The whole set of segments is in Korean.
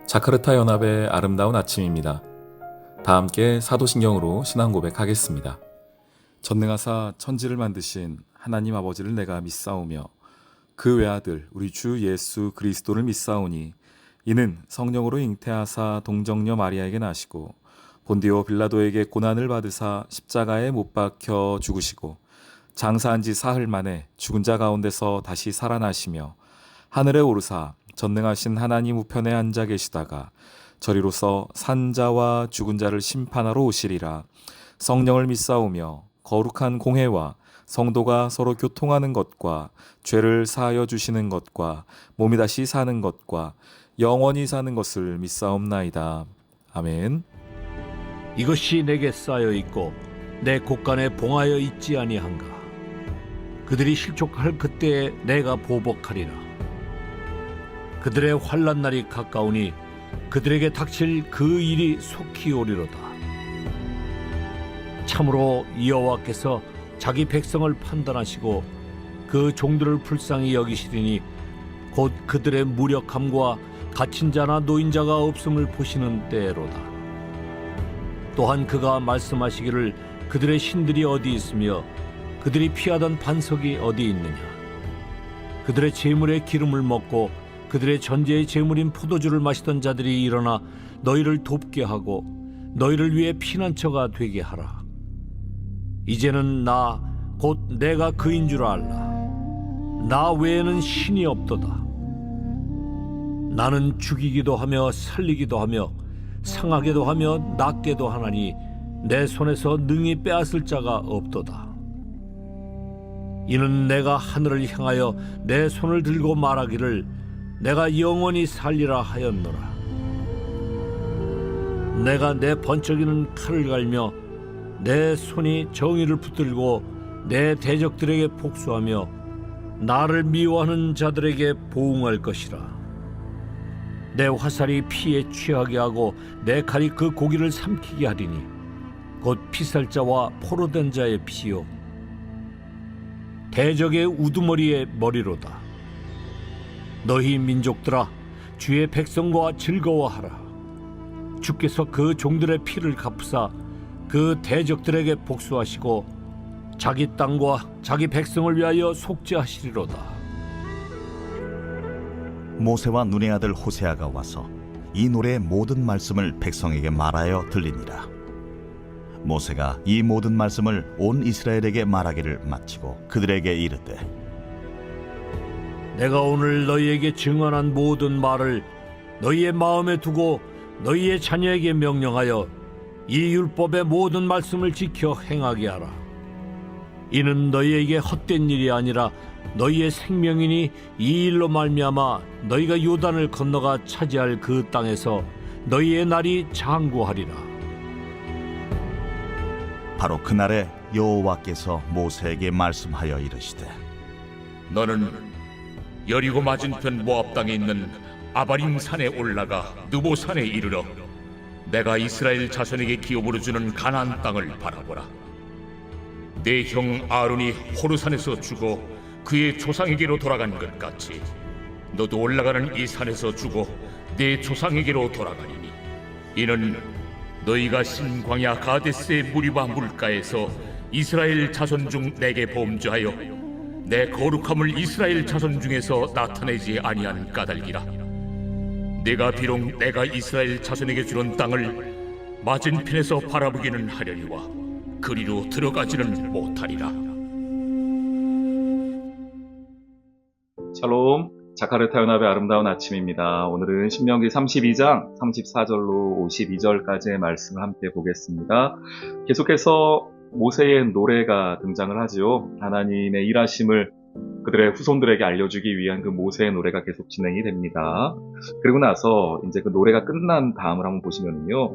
자카르타 연합의 아름다운 아침입니다. 다 함께 사도신경으로 신앙 고백하겠습니다. 전능하사 천지를 만드신 하나님 아버지를 내가 믿사오며 그 외아들 우리 주 예수 그리스도를 믿사오니 이는 성령으로 잉태하사 동정녀 마리아에게 나시고 본디오 빌라도에게 고난을 받으사 십자가에 못 박혀 죽으시고 장사한 지 사흘 만에 죽은 자 가운데서 다시 살아나시며 하늘에 오르사 전능하신 하나님 우편에 앉아 계시다가 저리로서 산자와 죽은 자를 심판하러 오시리라. 성령을 믿사오며 거룩한 공회와 성도가 서로 교통하는 것과 죄를 사하여 주시는 것과 몸이 다시 사는 것과 영원히 사는 것을 믿사옵나이다. 아멘. 이것이 내게 쌓여 있고 내 곳간에 봉하여 있지 아니한가. 그들이 실족할 그때에 내가 보복하리라. 그들의 환난 날이 가까우니 그들에게 닥칠 그 일이 속히 오리로다. 참으로 여호와께서 자기 백성을 판단하시고 그 종들을 불쌍히 여기시리니 곧 그들의 무력함과 갇힌 자나 노인자가 없음을 보시는 때로다. 또한 그가 말씀하시기를 그들의 신들이 어디 있으며 그들이 피하던 반석이 어디 있느냐. 그들의 재물의 기름을 먹고 그들의 전제의 재물인 포도주를 마시던 자들이 일어나 너희를 돕게 하고 너희를 위해 피난처가 되게 하라. 이제는 나 곧 내가 그인 줄 알라. 나 외에는 신이 없도다. 나는 죽이기도 하며 살리기도 하며 상하게도 하며 낫게도 하나니 내 손에서 능히 빼앗을 자가 없도다. 이는 내가 하늘을 향하여 내 손을 들고 말하기를 내가 영원히 살리라 하였노라. 내가 내 번쩍이는 칼을 갈며 내 손이 정의를 붙들고 내 대적들에게 복수하며 나를 미워하는 자들에게 보응할 것이라. 내 화살이 피에 취하게 하고 내 칼이 그 고기를 삼키게 하리니 곧 피살자와 포로된 자의 피요 대적의 우두머리의 머리로다. 너희 민족들아 주의 백성과 즐거워하라. 주께서 그 종들의 피를 갚으사 그 대적들에게 복수하시고 자기 땅과 자기 백성을 위하여 속죄하시리로다. 모세와 눈의 아들 호세아가 와서 이 노래의 모든 말씀을 백성에게 말하여 들리니라. 모세가 이 모든 말씀을 온 이스라엘에게 말하기를 마치고 그들에게 이르되 내가 오늘 너희에게 증언한 모든 말을 너희의 마음에 두고 너희의 자녀에게 명령하여 이 율법의 모든 말씀을 지켜 행하게 하라. 이는 너희에게 헛된 일이 아니라 너희의 생명이니 이 일로 말미암아 너희가 요단을 건너가 차지할 그 땅에서 너희의 날이 장구하리라. 바로 그날에 여호와께서 모세에게 말씀하여 이르시되 너는 여리고 맞은편 모압 땅에 있는 아바림 산에 올라가 느보 산에 이르러 내가 이스라엘 자손에게 기업으로 주는 가나안 땅을 바라보라. 내 형 아론이 호르산에서 죽어 그의 조상에게로 돌아간 것 같이 너도 올라가는 이 산에서 죽어 내 조상에게로 돌아가리니 이는 너희가 신광야 가데스의 무리바 물가에서 이스라엘 자손 중 내게 범죄하여 내 거룩함을 이스라엘 자손 중에서 나타내지 아니한 까닭이라. 내가 비록 내가 이스라엘 자손에게 주는 땅을 맞은편에서 바라보기는 하려니와 그리로 들어가지는 못하리라. 샬롬, 자카르타 연합의 아름다운 아침입니다. 오늘은 신명기 32장 34절로 52절까지의 말씀을 함께 보겠습니다. 계속해서 모세의 노래가 등장을 하지요. 하나님의 일하심을 그들의 후손들에게 알려주기 위한 그 모세의 노래가 계속 진행이 됩니다. 그리고 나서 이제 그 노래가 끝난 다음을 한번 보시면요.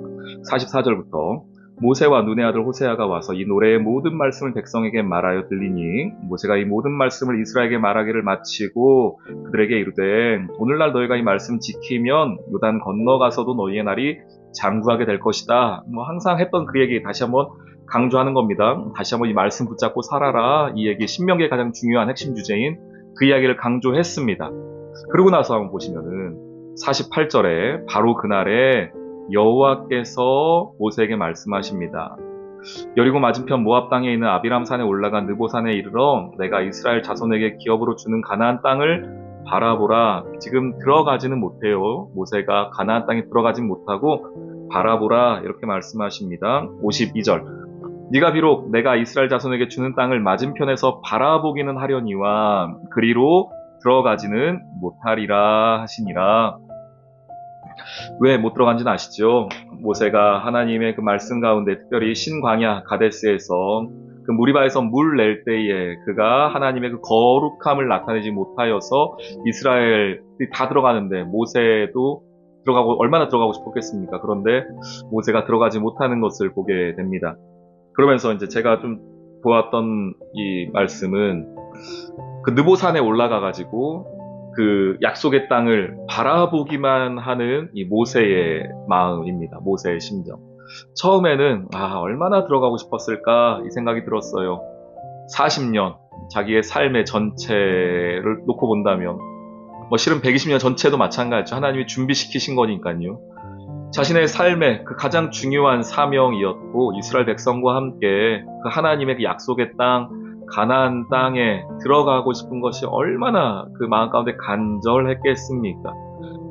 44절부터 모세와 눈의 아들 호세아가 와서 이 노래의 모든 말씀을 백성에게 말하여 들리니 모세가 이 모든 말씀을 이스라엘에게 말하기를 마치고 그들에게 이르되 오늘날 너희가 이 말씀 지키면 요단 건너가서도 너희의 날이 장구하게 될 것이다. 항상 했던 그 얘기 다시 한번 강조하는 겁니다. 다시 한번 이 말씀 붙잡고 살아라. 이 얘기 신명기의 가장 중요한 핵심 주제인 그 이야기를 강조했습니다. 그러고 나서 한번 보시면은 48절에 바로 그날에 여호와께서 모세에게 말씀하십니다. 여리고 맞은편 모압 땅에 있는 아비람 산에 올라가 느보산에 이르러 내가 이스라엘 자손에게 기업으로 주는 가나안 땅을 바라보라. 지금 들어가지는 못해요. 모세가 가나안 땅에 들어가진 못하고 바라보라 이렇게 말씀하십니다. 52절 네가 비록 내가 이스라엘 자손에게 주는 땅을 맞은편에서 바라보기는 하려니와 그리로 들어가지는 못하리라 하시니라. 왜 못 들어간지는 아시죠? 모세가 하나님의 그 말씀 가운데 특별히 신광야 가데스에서 그 무리바에서 물 낼 때에 그가 하나님의 그 거룩함을 나타내지 못하여서 이스라엘이 다 들어가는데 모세도 들어가고 얼마나 들어가고 싶었겠습니까? 그런데 모세가 들어가지 못하는 것을 보게 됩니다. 그러면서 이제 제가 좀 보았던 이 말씀은 그 느보산에 올라가 가지고 그 약속의 땅을 바라보기만 하는 이 모세의 마음입니다. 모세의 심정. 처음에는 얼마나 들어가고 싶었을까 이 생각이 들었어요. 40년 자기의 삶의 전체를 놓고 본다면 실은 120년 전체도 마찬가지죠. 하나님이 준비시키신 거니까요. 자신의 삶의 그 가장 중요한 사명이었고 이스라엘 백성과 함께 그 하나님의 그 약속의 땅 가나안 땅에 들어가고 싶은 것이 얼마나 그 마음 가운데 간절했겠습니까?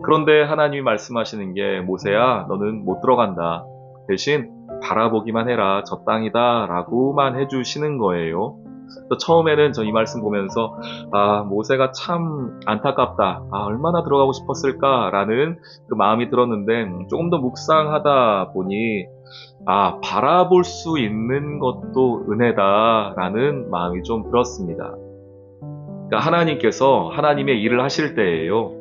그런데 하나님이 말씀하시는 게 모세야 너는 못 들어간다. 대신 바라보기만 해라. 저 땅이다 라고만 해주시는 거예요. 처음에는 저 이 말씀 보면서 모세가 참 안타깝다. 얼마나 들어가고 싶었을까라는 그 마음이 들었는데 조금 더 묵상하다 보니 바라볼 수 있는 것도 은혜다라는 마음이 좀 들었습니다. 그러니까 하나님께서 하나님의 일을 하실 때예요.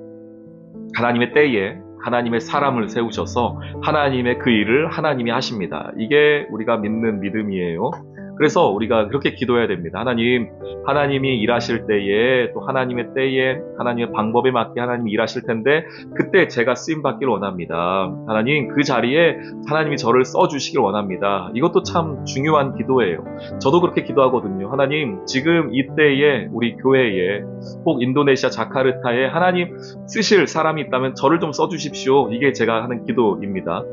하나님의 때에 하나님의 사람을 세우셔서 하나님의 그 일을 하나님이 하십니다. 이게 우리가 믿는 믿음이에요. 그래서 우리가 그렇게 기도해야 됩니다. 하나님이 일하실 때에 또 하나님의 때에 하나님의 방법에 맞게 하나님이 일하실 텐데 그때 제가 쓰임받기를 원합니다. 하나님 그 자리에 하나님이 저를 써주시길 원합니다. 이것도 참 중요한 기도예요. 저도 그렇게 기도하거든요. 하나님 지금 이때에 우리 교회에 혹 인도네시아 자카르타에 하나님 쓰실 사람이 있다면 저를 좀 써주십시오. 이게 제가 하는 기도입니다.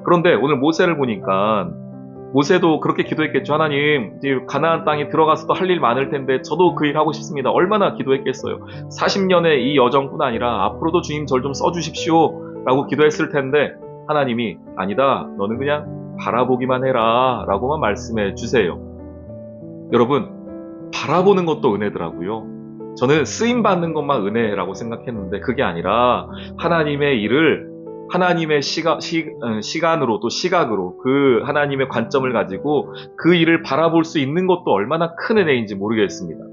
그런데 오늘 모세를 보니까 모세도 그렇게 기도했겠죠. 하나님, 가나안 땅에 들어가서도 할 일 많을 텐데 저도 그 일 하고 싶습니다. 얼마나 기도했겠어요. 40년의 이 여정뿐 아니라 앞으로도 주님 절 좀 써주십시오 라고 기도했을 텐데 하나님이 아니다. 너는 그냥 바라보기만 해라 라고만 말씀해 주세요. 여러분, 바라보는 것도 은혜더라고요. 저는 쓰임받는 것만 은혜라고 생각했는데 그게 아니라 하나님의 일을 하나님의 시간으로 또 시각으로 그 하나님의 관점을 가지고 그 일을 바라볼 수 있는 것도 얼마나 큰 은혜인지 모르겠습니다.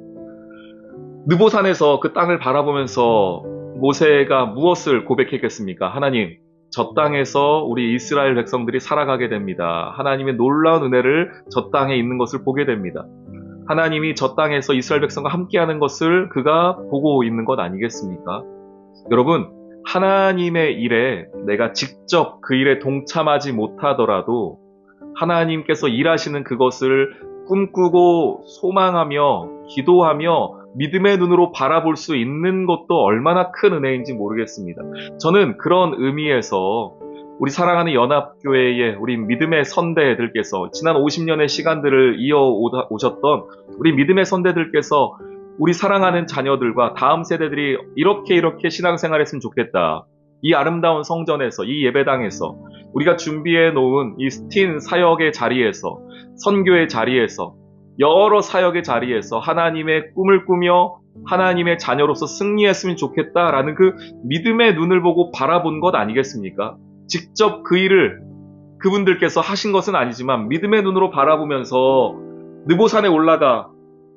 느보산에서 그 땅을 바라보면서 모세가 무엇을 고백했겠습니까? 하나님, 저 땅에서 우리 이스라엘 백성들이 살아가게 됩니다. 하나님의 놀라운 은혜를 저 땅에 있는 것을 보게 됩니다. 하나님이 저 땅에서 이스라엘 백성과 함께하는 것을 그가 보고 있는 것 아니겠습니까? 여러분, 하나님의 일에 내가 직접 그 일에 동참하지 못하더라도 하나님께서 일하시는 그것을 꿈꾸고 소망하며 기도하며 믿음의 눈으로 바라볼 수 있는 것도 얼마나 큰 은혜인지 모르겠습니다. 저는 그런 의미에서 우리 사랑하는 연합교회의 우리 믿음의 선대들께서 지난 50년의 시간들을 이어오셨던 우리 믿음의 선대들께서 우리 사랑하는 자녀들과 다음 세대들이 이렇게 신앙생활했으면 좋겠다. 이 아름다운 성전에서, 이 예배당에서, 우리가 준비해 놓은 이 스틴 사역의 자리에서, 선교의 자리에서, 여러 사역의 자리에서 하나님의 꿈을 꾸며 하나님의 자녀로서 승리했으면 좋겠다라는 그 믿음의 눈을 보고 바라본 것 아니겠습니까? 직접 그 일을 그분들께서 하신 것은 아니지만 믿음의 눈으로 바라보면서 느보산에 올라가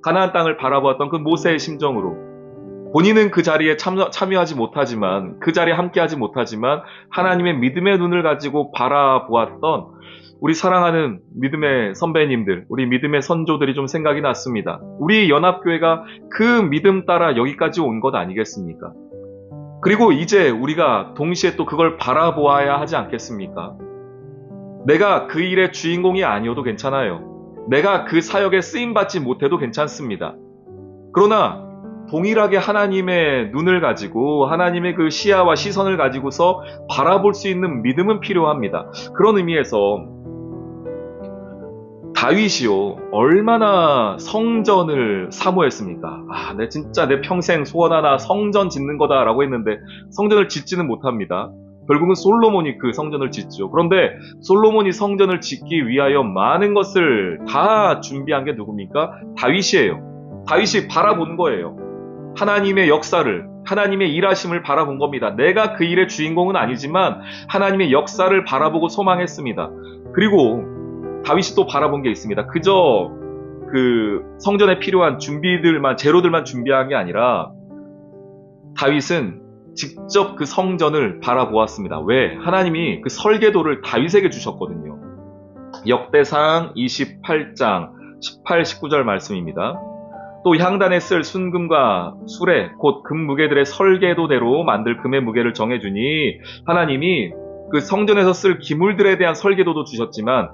가나안 땅을 바라보았던 그 모세의 심정으로 본인은 그 자리에 참여하지 못하지만 그 자리에 함께하지 못하지만 하나님의 믿음의 눈을 가지고 바라보았던 우리 사랑하는 믿음의 선배님들, 우리 믿음의 선조들이 좀 생각이 났습니다. 우리 연합교회가 그 믿음 따라 여기까지 온 것 아니겠습니까? 그리고 이제 우리가 동시에 또 그걸 바라보아야 하지 않겠습니까? 내가 그 일의 주인공이 아니어도 괜찮아요. 내가 그 사역에 쓰임받지 못해도 괜찮습니다. 그러나 동일하게 하나님의 눈을 가지고 하나님의 그 시야와 시선을 가지고서 바라볼 수 있는 믿음은 필요합니다. 그런 의미에서 다윗이요, 얼마나 성전을 사모했습니까? 진짜 내 평생 소원 하나 성전 짓는 거다라고 했는데 성전을 짓지는 못합니다. 결국은 솔로몬이 그 성전을 짓죠. 그런데 솔로몬이 성전을 짓기 위하여 많은 것을 다 준비한 게 누굽니까? 다윗이에요. 다윗이 바라본 거예요. 하나님의 역사를, 하나님의 일하심을 바라본 겁니다. 내가 그 일의 주인공은 아니지만 하나님의 역사를 바라보고 소망했습니다. 그리고 다윗이 또 바라본 게 있습니다. 그저 그 성전에 필요한 재료들만 준비한 게 아니라 다윗은 직접 그 성전을 바라보았습니다. 왜? 하나님이 그 설계도를 다윗에게 주셨거든요. 역대상 28장 18, 19절 말씀입니다. 또 향단에 쓸 순금과 수레 곧 금무게들의 설계도대로 만들 금의 무게를 정해주니 하나님이 그 성전에서 쓸 기물들에 대한 설계도도 주셨지만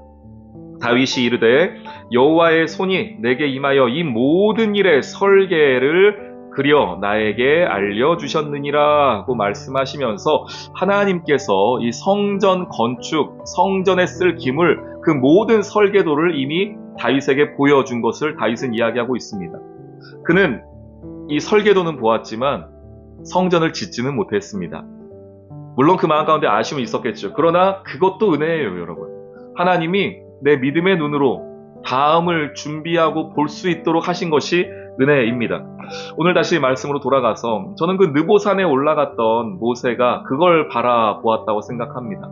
다윗이 이르되 여호와의 손이 내게 임하여 이 모든 일의 설계를 그려 나에게 알려주셨느니라고 말씀하시면서 하나님께서 이 성전 건축, 성전에 쓸 기물, 그 모든 설계도를 이미 다윗에게 보여준 것을 다윗은 이야기하고 있습니다. 그는 이 설계도는 보았지만 성전을 짓지는 못했습니다. 물론 그 마음 가운데 아쉬움이 있었겠죠. 그러나 그것도 은혜예요, 여러분. 하나님이 내 믿음의 눈으로 다음을 준비하고 볼 수 있도록 하신 것이 은혜입니다. 오늘 다시 말씀으로 돌아가서 저는 그 느보산에 올라갔던 모세가 그걸 바라보았다고 생각합니다.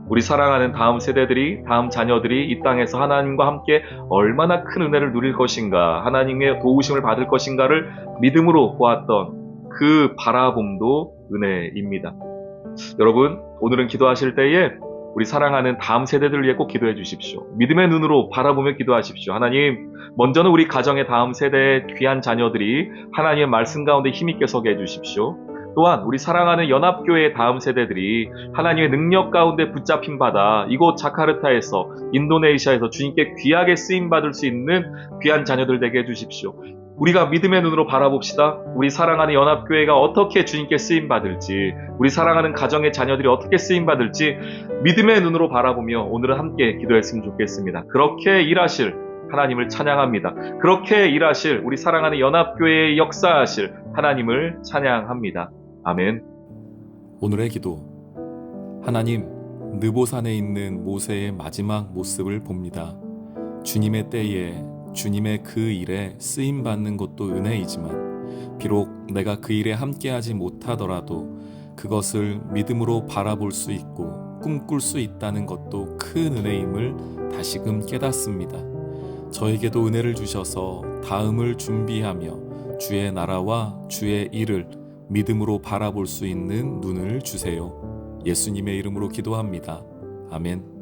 우리 사랑하는 다음 세대들이, 다음 자녀들이 이 땅에서 하나님과 함께 얼마나 큰 은혜를 누릴 것인가, 하나님의 도우심을 받을 것인가를 믿음으로 보았던 그 바라봄도 은혜입니다. 여러분, 오늘은 기도하실 때에 우리 사랑하는 다음 세대들을 위해 꼭 기도해 주십시오. 믿음의 눈으로 바라보며 기도하십시오. 하나님, 먼저는 우리 가정의 다음 세대의 귀한 자녀들이 하나님의 말씀 가운데 힘있게 서게 해주십시오. 또한 우리 사랑하는 연합교회의 다음 세대들이 하나님의 능력 가운데 붙잡힌 바다 이곳 자카르타에서, 인도네시아에서 주님께 귀하게 쓰임받을 수 있는 귀한 자녀들 되게 해주십시오. 우리가 믿음의 눈으로 바라봅시다. 우리 사랑하는 연합교회가 어떻게 주님께 쓰임받을지, 우리 사랑하는 가정의 자녀들이 어떻게 쓰임받을지 믿음의 눈으로 바라보며 오늘은 함께 기도했으면 좋겠습니다. 그렇게 일하실 하나님을 찬양합니다. 그렇게 일하실 우리 사랑하는 연합교회의 역사하실 하나님을 찬양합니다. 아멘. 오늘의 기도. 하나님, 느보산에 있는 모세의 마지막 모습을 봅니다. 주님의 때에 주님의 그 일에 쓰임받는 것도 은혜이지만 비록 내가 그 일에 함께하지 못하더라도 그것을 믿음으로 바라볼 수 있고 꿈꿀 수 있다는 것도 큰 은혜임을 다시금 깨닫습니다. 저에게도 은혜를 주셔서 다음을 준비하며 주의 나라와 주의 일을 믿음으로 바라볼 수 있는 눈을 주세요. 예수님의 이름으로 기도합니다. 아멘.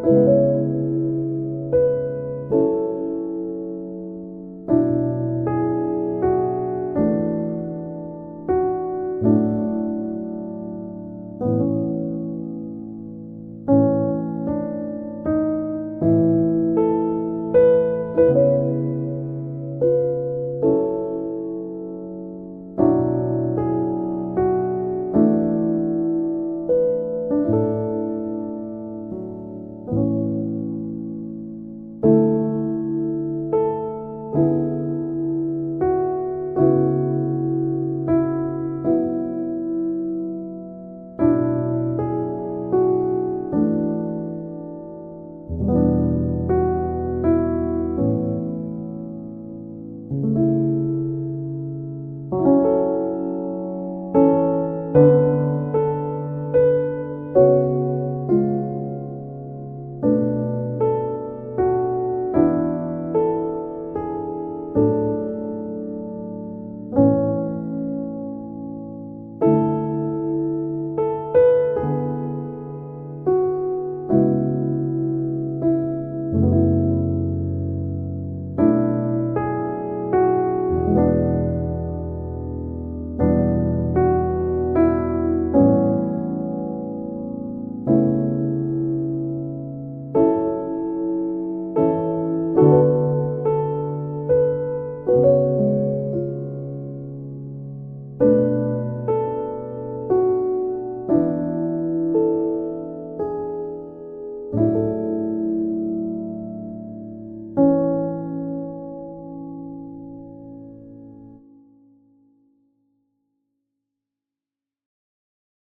아멘.